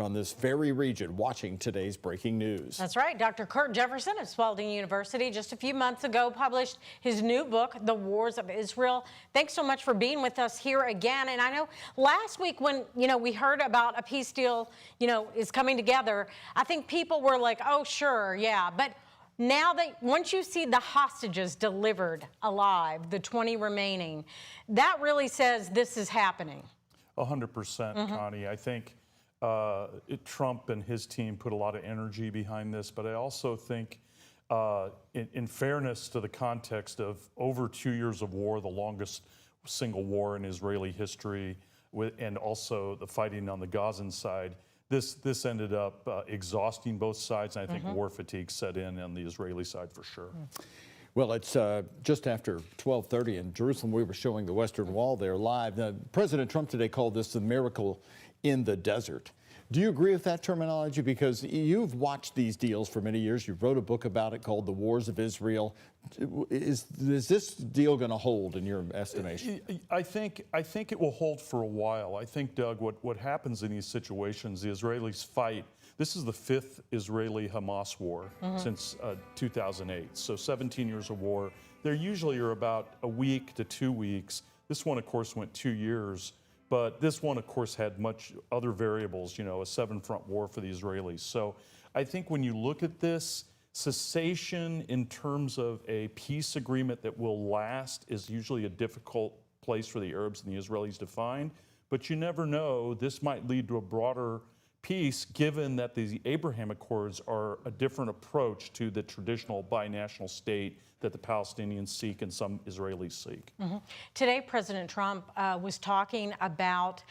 on this very region watching today's breaking news. That's right. Dr. Jefferson of Spalding University just a few months ago published his new book, The Wars of Israel. Thanks so much for being with us here again. And I know last week when, we heard about a peace deal, is coming together, I think people were like, oh, sure, yeah. But now that once you see the hostages delivered alive, the 20 remaining, that really says this is happening. 100%, Connie. I think Trump and his team put a lot of energy behind this, but I also think in fairness to the context of over 2 years of war, the longest single war in Israeli history, and also the fighting on the Gazan side, this ended up exhausting both sides, and I think war fatigue set in on the Israeli side for sure. Well, it's just after 12:30 in Jerusalem. We were showing the Western Wall there live. President Trump today called this the miracle in the desert. Do you agree with that terminology? Because you've watched these deals for many years. You wrote a book about it called The Wars of Israel. Is this deal going to hold in your estimation? I think it will hold for a while. I think, Doug, what happens in these situations, the Israelis fight. This is the 5th Israeli-Hamas war since 2008, so 17 years of war. They usually are about a week to 2 weeks. This one, of course, went 2 years, but this one, of course, had much other variables, a 7-front war for the Israelis. So I think when you look at this, cessation in terms of a peace agreement that will last is usually a difficult place for the Arabs and the Israelis to find, but you never know. This might lead to a broader peace, given that the Abraham Accords are a different approach to the traditional binational state that the Palestinians seek and some Israelis seek. Today, President Trump was talking about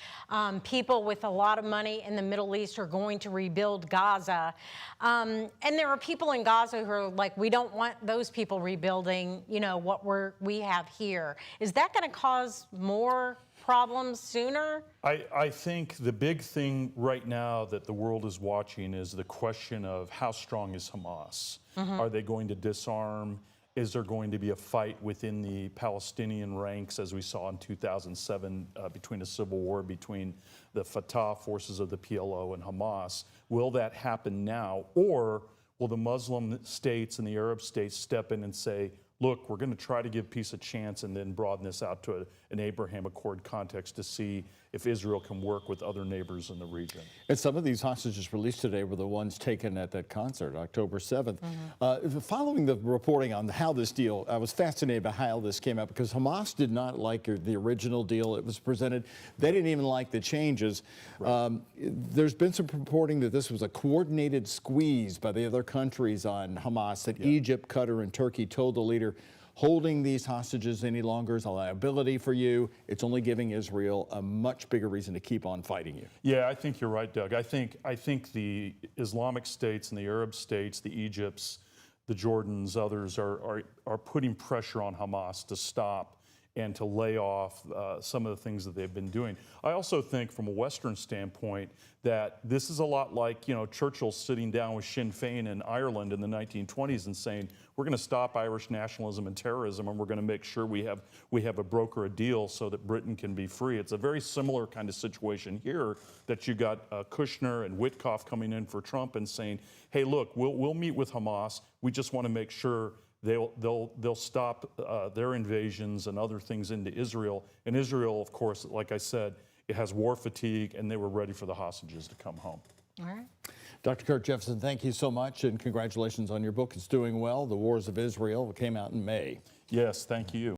people with a lot of money in the Middle East are going to rebuild Gaza. And there are people in Gaza who are like, we don't want those people rebuilding, what we have here. Is that going to cause more problems sooner? I think the big thing right now that the world is watching is the question of how strong is Hamas? Are they going to disarm? Is there going to be a fight within the Palestinian ranks, as we saw in 2007 between a civil war between the Fatah forces of the PLO and Hamas? Will that happen now? Or will the Muslim states and the Arab states step in and say, look, we're going to try to give peace a chance and then broaden this out to an Abraham Accord context to see if Israel can work with other neighbors in the region. And some of these hostages released today were the ones taken at that concert, October 7th. Following the reporting on how this deal, I was fascinated by how this came out, because Hamas did not like the original deal it was presented. They didn't even like the changes. Right. There's been some reporting that this was a coordinated squeeze by the other countries on Hamas, that Egypt, Qatar, and Turkey told the leader, holding these hostages any longer is a liability for you. It's only giving Israel a much bigger reason to keep on fighting you. Yeah, I think you're right, Doug. I think the Islamic states and the Arab states, the Egypts, the Jordans, others are putting pressure on Hamas to stop and to lay off some of the things that they've been doing. I also think from a Western standpoint that this is a lot like, Churchill sitting down with Sinn Féin in Ireland in the 1920s and saying, we're going to stop Irish nationalism and terrorism, and we're going to make sure we have a broker a deal so that Britain can be free. It's a very similar kind of situation here, that you got Kushner and Witkoff coming in for Trump and saying, hey, look, we'll meet with Hamas. We just want to make sure they'll stop their invasions and other things into Israel. And Israel, of course, like I said, it has war fatigue, and they were ready for the hostages to come home. All right. Dr. Kurt Jefferson, thank you so much, and congratulations on your book. It's doing well. The Wars of Israel came out in May. Yes, thank you.